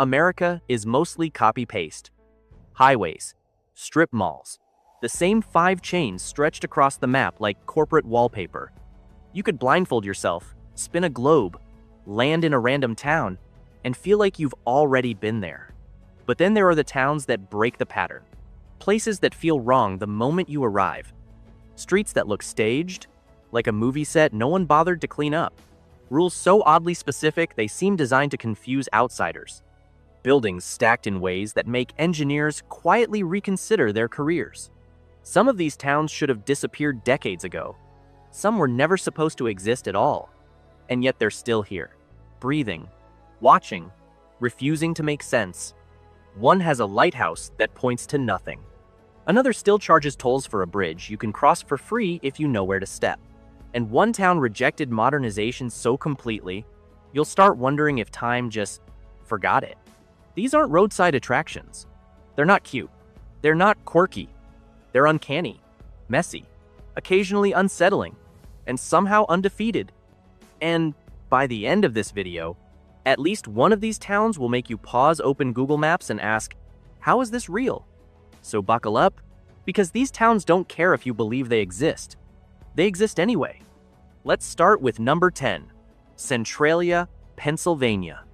America is mostly copy-paste. Highways, strip malls, the same 5 chains stretched across the map like corporate wallpaper. You could blindfold yourself, spin a globe, land in a random town, and feel like you've already been there. But then there are the towns that break the pattern. Places that feel wrong the moment you arrive. Streets that look staged, like a movie set no one bothered to clean up. Rules so oddly specific they seem designed to confuse outsiders. Buildings stacked in ways that make engineers quietly reconsider their careers. Some of these towns should have disappeared decades ago. Some were never supposed to exist at all. And yet they're still here, breathing, watching, refusing to make sense. One has a lighthouse that points to nothing. Another still charges tolls for a bridge you can cross for free if you know where to step. And one town rejected modernization so completely, you'll start wondering if time just forgot it. These aren't roadside attractions. They're not cute. They're not quirky. They're uncanny, messy, occasionally unsettling, and somehow undefeated. And by the end of this video, at least one of these towns will make you pause open Google Maps and ask, how is this real? So buckle up, because these towns don't care if you believe they exist. They exist anyway. Let's start with number 10, Centralia, Pennsylvania.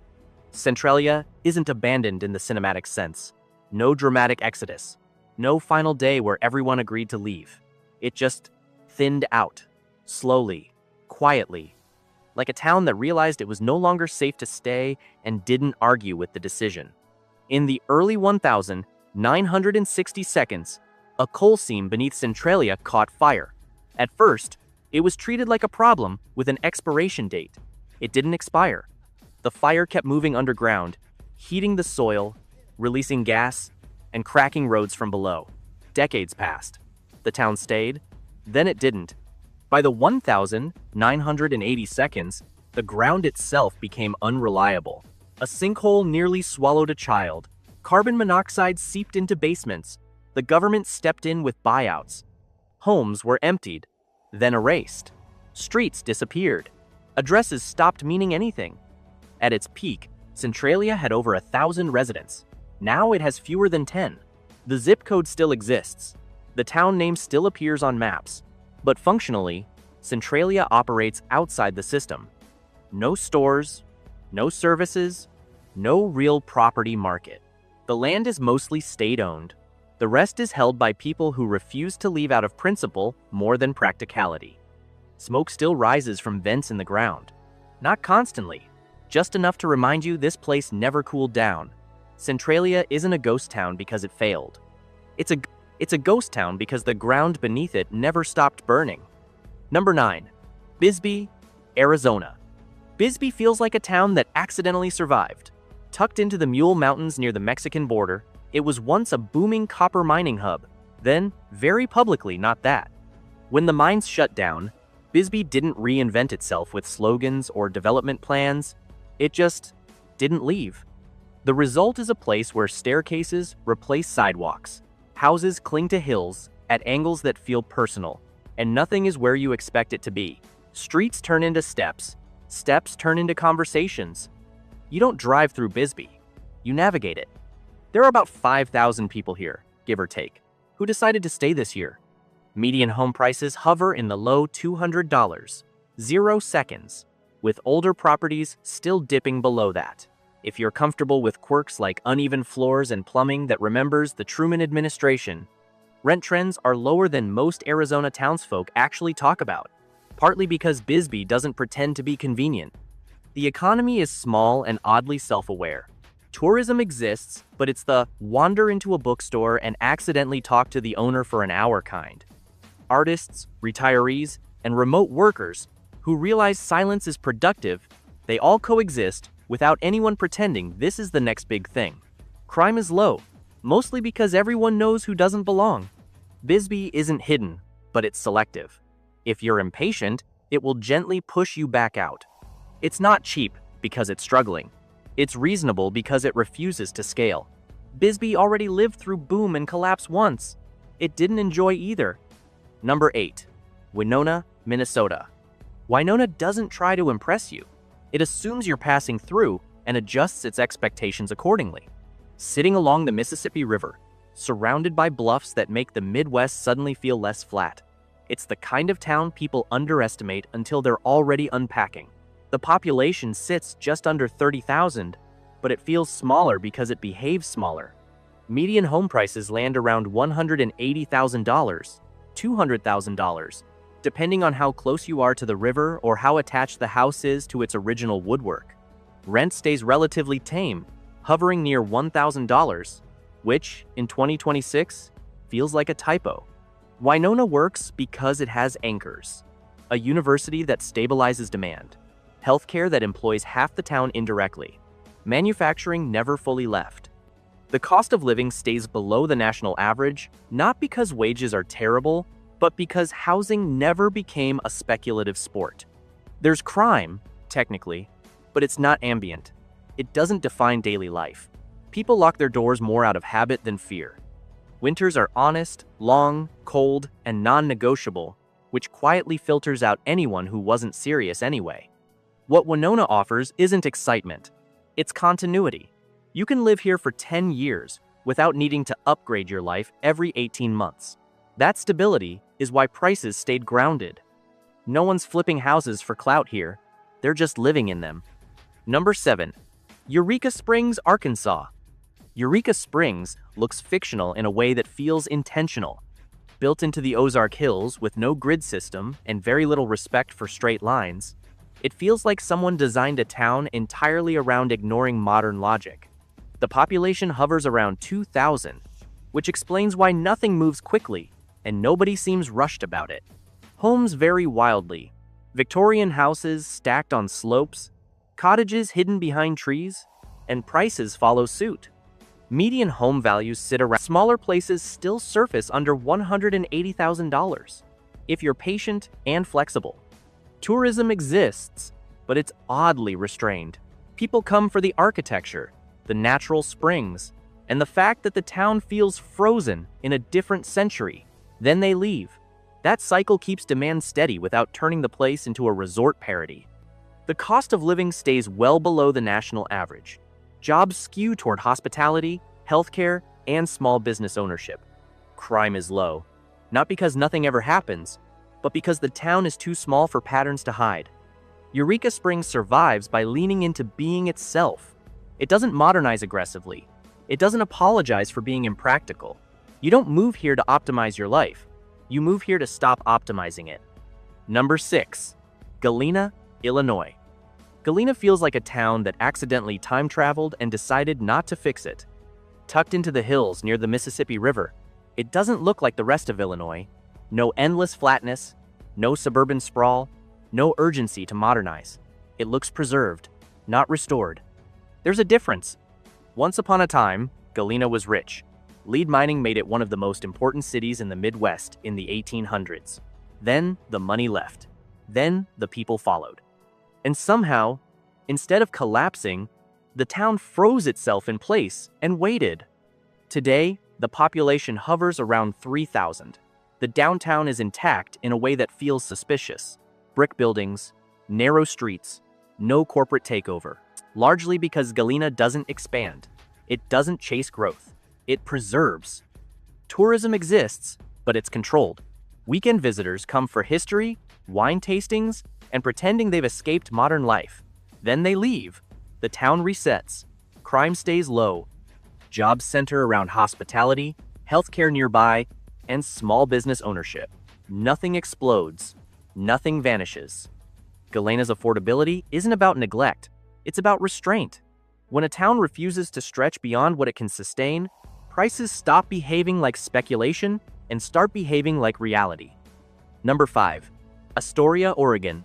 Centralia isn't abandoned in the cinematic sense. No dramatic exodus. No final day where everyone agreed to leave. It just thinned out, slowly, quietly, like a town that realized it was no longer safe to stay and didn't argue with the decision. In the early 1960s, a coal seam beneath Centralia caught fire. At first, it was treated like a problem with an expiration date. It didn't expire. The fire kept moving underground, heating the soil, releasing gas, and cracking roads from below. Decades passed. The town stayed, then it didn't. By the 1982nd, the ground itself became unreliable. A sinkhole nearly swallowed a child. Carbon monoxide seeped into basements. The government stepped in with buyouts. Homes were emptied, then erased. Streets disappeared. Addresses stopped meaning anything. At its peak, Centralia had over 1,000 residents. Now it has fewer than 10. The zip code still exists. The town name still appears on maps. But functionally, Centralia operates outside the system. No stores, no services, no real property market. The land is mostly state-owned. The rest is held by people who refuse to leave out of principle more than practicality. Smoke still rises from vents in the ground. Not constantly, just enough to remind you this place never cooled down. Centralia isn't a ghost town because it failed. It's a ghost town because the ground beneath it never stopped burning. Number 9. Bisbee, Arizona. Bisbee feels like a town that accidentally survived. Tucked into the Mule Mountains near the Mexican border, it was once a booming copper mining hub, then, very publicly, not that. When the mines shut down, Bisbee didn't reinvent itself with slogans or development plans. It just didn't leave. The result is a place where staircases replace sidewalks, houses cling to hills at angles that feel personal, and nothing is where you expect it to be. Streets turn into steps, steps turn into conversations. You don't drive through Bisbee, you navigate it. There are about 5,000 people here, give or take, who decided to stay this year. Median home prices hover in the low $200, 0 seconds, with older properties still dipping below that. If you're comfortable with quirks like uneven floors and plumbing that remembers the Truman administration, rent trends are lower than most Arizona townsfolk actually talk about, partly because Bisbee doesn't pretend to be convenient. The economy is small and oddly self-aware. Tourism exists, but it's the wander into a bookstore and accidentally talk to the owner for an hour kind. Artists, retirees, and remote workers who realize silence is productive, they all coexist without anyone pretending this is the next big thing. Crime is low, mostly because everyone knows who doesn't belong. Bisbee isn't hidden, but it's selective. If you're impatient, it will gently push you back out. It's not cheap because it's struggling. It's reasonable because it refuses to scale. Bisbee already lived through boom and collapse once. It didn't enjoy either. Number 8. Winona, Minnesota. Winona doesn't try to impress you. It assumes you're passing through and adjusts its expectations accordingly. Sitting along the Mississippi River, surrounded by bluffs that make the Midwest suddenly feel less flat. It's the kind of town people underestimate until they're already unpacking. The population sits just under 30,000, but it feels smaller because it behaves smaller. Median home prices land around $180,000, $200,000, depending on how close you are to the river or how attached the house is to its original woodwork. Rent stays relatively tame, hovering near $1,000, which, in 2026, feels like a typo. Winona works because it has anchors: a university that stabilizes demand, healthcare that employs half the town indirectly, manufacturing never fully left. The cost of living stays below the national average, not because wages are terrible, but because housing never became a speculative sport. There's crime, technically, but it's not ambient. It doesn't define daily life. People lock their doors more out of habit than fear. Winters are honest, long, cold, and non-negotiable, which quietly filters out anyone who wasn't serious anyway. What Winona offers isn't excitement. It's continuity. You can live here for 10 years without needing to upgrade your life every 18 months. That stability is why prices stayed grounded. No one's flipping houses for clout here. They're just living in them. Number 7. Eureka Springs, Arkansas. Eureka Springs looks fictional in a way that feels intentional. Built into the Ozark Hills with no grid system and very little respect for straight lines, it feels like someone designed a town entirely around ignoring modern logic. The population hovers around 2,000, which explains why nothing moves quickly and nobody seems rushed about it. Homes vary wildly. Victorian houses stacked on slopes, cottages hidden behind trees, and prices follow suit. Median home values sit around. Smaller places still surface under $180,000 if you're patient and flexible. Tourism exists, but it's oddly restrained. People come for the architecture, the natural springs, and the fact that the town feels frozen in a different century. Then they leave. That cycle keeps demand steady without turning the place into a resort parody. The cost of living stays well below the national average. Jobs skew toward hospitality, healthcare, and small business ownership. Crime is low, not because nothing ever happens, but because the town is too small for patterns to hide. Eureka Springs survives by leaning into being itself. It doesn't modernize aggressively. It doesn't apologize for being impractical. You don't move here to optimize your life. You move here to stop optimizing it. Number 6. Galena, Illinois. Galena feels like a town that accidentally time-traveled and decided not to fix it. Tucked into the hills near the Mississippi River, it doesn't look like the rest of Illinois. No endless flatness, no suburban sprawl, no urgency to modernize. It looks preserved, not restored. There's a difference. Once upon a time, Galena was rich. Lead mining made it one of the most important cities in the Midwest in the 1800s. Then the money left. Then the people followed. And somehow, instead of collapsing, the town froze itself in place and waited. Today, the population hovers around 3,000. The downtown is intact in a way that feels suspicious. Brick buildings, narrow streets, no corporate takeover. Largely because Galena doesn't expand. It doesn't chase growth. It preserves. Tourism exists, but it's controlled. Weekend visitors come for history, wine tastings, and pretending they've escaped modern life. Then they leave. The town resets. Crime stays low. Jobs center around hospitality, healthcare nearby, and small business ownership. Nothing explodes. Nothing vanishes. Galena's affordability isn't about neglect. It's about restraint. When a town refuses to stretch beyond what it can sustain, prices stop behaving like speculation and start behaving like reality. Number 5. Astoria, Oregon.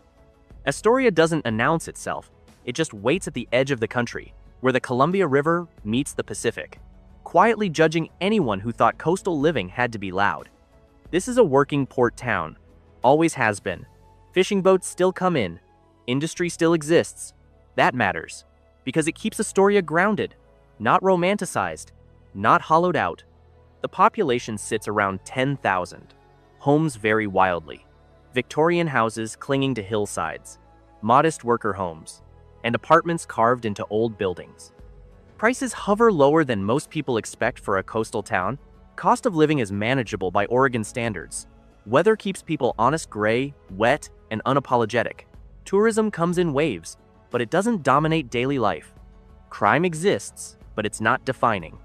Astoria doesn't announce itself. It just waits at the edge of the country, where the Columbia River meets the Pacific, quietly judging anyone who thought coastal living had to be loud. This is a working port town. Always has been. Fishing boats still come in. Industry still exists. That matters, because it keeps Astoria grounded, not romanticized, not hollowed out. The population sits around 10,000. Homes vary wildly. Victorian houses clinging to hillsides, modest worker homes, and apartments carved into old buildings. Prices hover lower than most people expect for a coastal town. Cost of living is manageable by Oregon standards. Weather keeps people honest gray, wet, and unapologetic. Tourism comes in waves, but it doesn't dominate daily life. Crime exists, but it's not defining.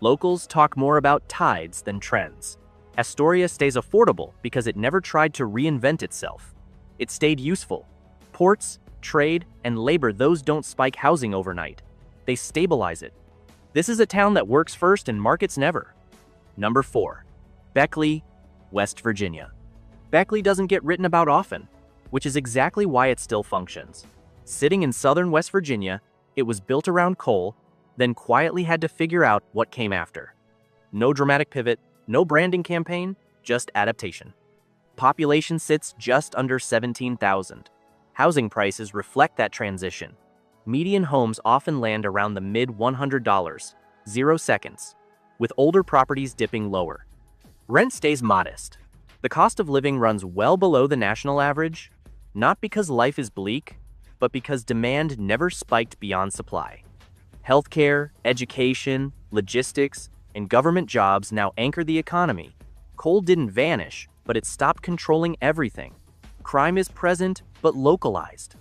Locals talk more about tides than trends. Astoria stays affordable because it never tried to reinvent itself. It stayed useful. Ports, trade, and labor, those don't spike housing overnight. They stabilize it. This is a town that works first and markets never. Number 4. Beckley, West Virginia. Beckley doesn't get written about often, which is exactly why it still functions. Sitting in southern West Virginia, it was built around coal, then quietly had to figure out what came after. No dramatic pivot, no branding campaign, just adaptation. Population sits just under 17,000. Housing prices reflect that transition. Median homes often land around the mid-$100, 0 seconds, with older properties dipping lower. Rent stays modest. The cost of living runs well below the national average, not because life is bleak, but because demand never spiked beyond supply. Healthcare, education, logistics, and government jobs now anchor the economy. Coal didn't vanish, but it stopped controlling everything. Crime is present, but localized.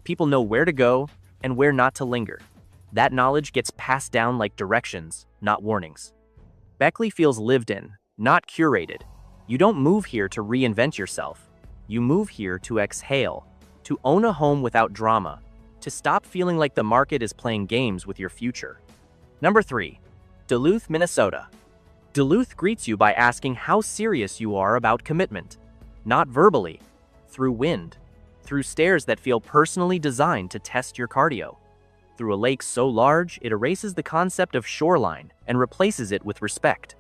People know where to go and where not to linger. That knowledge gets passed down like directions, not warnings. Beckley feels lived in, not curated. You don't move here to reinvent yourself. You move here to exhale, to own a home without drama, to stop feeling like the market is playing games with your future. Number 3. Duluth, Minnesota. Duluth greets you by asking how serious you are about commitment. Not verbally, through wind, through stairs that feel personally designed to test your cardio, through a lake so large it erases the concept of shoreline and replaces it with respect.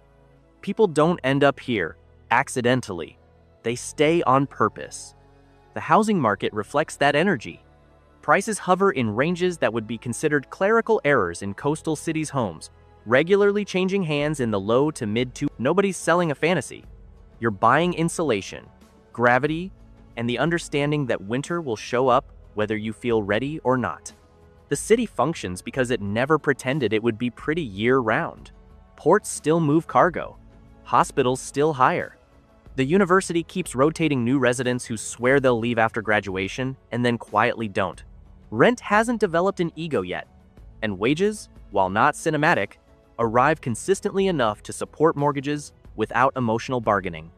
People don't end up here accidentally. They stay on purpose. The housing market reflects that energy. Prices hover in ranges that would be considered clerical errors in coastal cities' homes, regularly changing hands in the low to mid-2. Nobody's selling a fantasy. You're buying insulation, gravity, and the understanding that winter will show up whether you feel ready or not. The city functions because it never pretended it would be pretty year-round. Ports still move cargo. Hospitals still hire. The university keeps rotating new residents who swear they'll leave after graduation and then quietly don't. Rent hasn't developed an ego yet, and wages, while not cinematic, arrive consistently enough to support mortgages without emotional bargaining.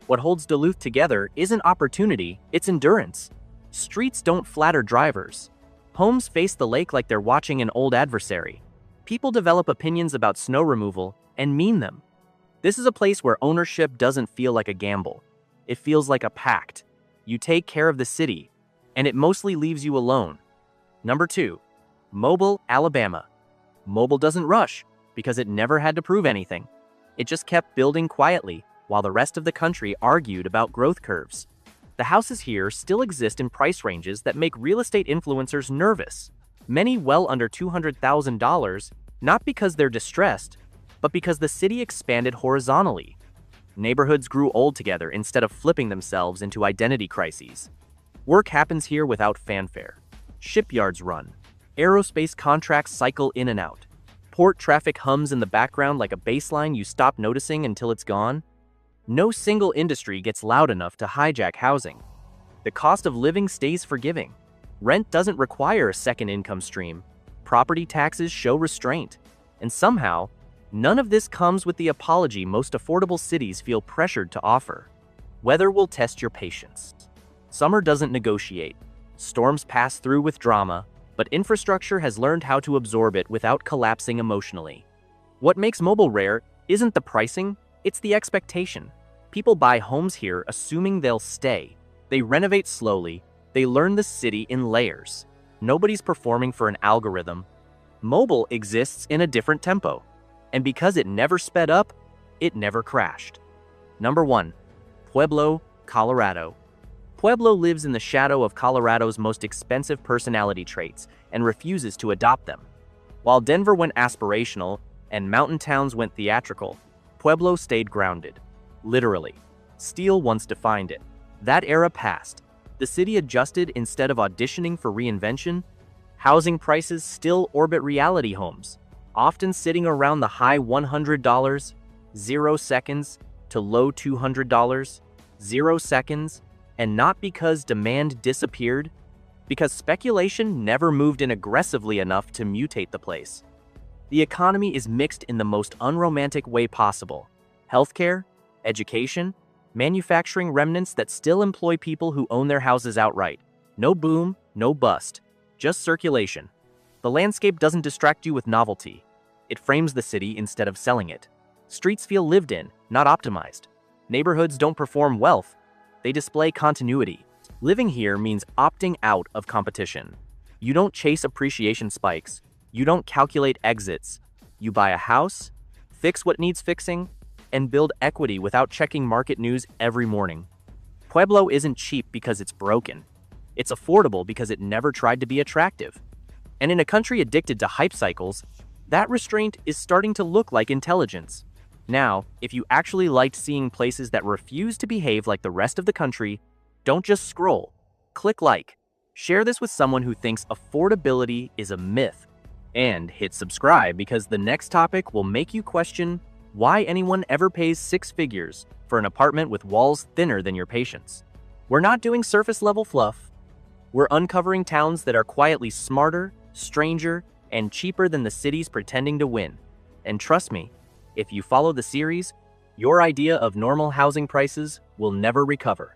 What holds Duluth together isn't opportunity, it's endurance. Streets don't flatter drivers. Homes face the lake like they're watching an old adversary. People develop opinions about snow removal and mean them. This is a place where ownership doesn't feel like a gamble. It feels like a pact. You take care of the city, and it mostly leaves you alone. Number 2. Mobile, Alabama. Mobile doesn't rush because it never had to prove anything. It just kept building quietly while the rest of the country argued about growth curves. The houses here still exist in price ranges that make real estate influencers nervous. Many well under $200,000, not because they're distressed, but because the city expanded horizontally. Neighborhoods grew old together instead of flipping themselves into identity crises. Work happens here without fanfare. Shipyards run. Aerospace contracts cycle in and out. Port traffic hums in the background like a bass line you stop noticing until it's gone. No single industry gets loud enough to hijack housing. The cost of living stays forgiving. Rent doesn't require a second income stream. Property taxes show restraint. And somehow, none of this comes with the apology most affordable cities feel pressured to offer. Weather will test your patience. Summer doesn't negotiate. Storms pass through with drama, but infrastructure has learned how to absorb it without collapsing emotionally. What makes mobile rare isn't the pricing, it's the expectation. People buy homes here assuming they'll stay. They renovate slowly. They learn the city in layers. Nobody's performing for an algorithm. Mobile exists in a different tempo. And because it never sped up, it never crashed. Number 1. Pueblo, Colorado. Pueblo lives in the shadow of Colorado's most expensive personality traits and refuses to adopt them. While Denver went aspirational and mountain towns went theatrical, Pueblo stayed grounded. Literally. Steele once defined it. That era passed. The city adjusted instead of auditioning for reinvention. Housing prices still orbit reality homes, often sitting around the high $100, 0 seconds, to low $200, 0 seconds, and not because demand disappeared, because speculation never moved in aggressively enough to mutate the place. The economy is mixed in the most unromantic way possible. Healthcare, education, manufacturing remnants that still employ people who own their houses outright. No boom, no bust, just circulation. The landscape doesn't distract you with novelty. It frames the city instead of selling it. Streets feel lived in, not optimized. Neighborhoods don't perform wealth. They display continuity. Living here means opting out of competition. You don't chase appreciation spikes. You don't calculate exits. You buy a house, fix what needs fixing, and build equity without checking market news every morning. Pueblo isn't cheap because it's broken. It's affordable because it never tried to be attractive. And in a country addicted to hype cycles, that restraint is starting to look like intelligence. Now, if you actually liked seeing places that refuse to behave like the rest of the country, don't just scroll. Click like. Share this with someone who thinks affordability is a myth. And hit subscribe because the next topic will make you question why anyone ever pays 6 figures for an apartment with walls thinner than your patience. We're not doing surface-level fluff. We're uncovering towns that are quietly smarter, stranger, and cheaper than the cities pretending to win. And trust me, if you follow the series, your idea of normal housing prices will never recover.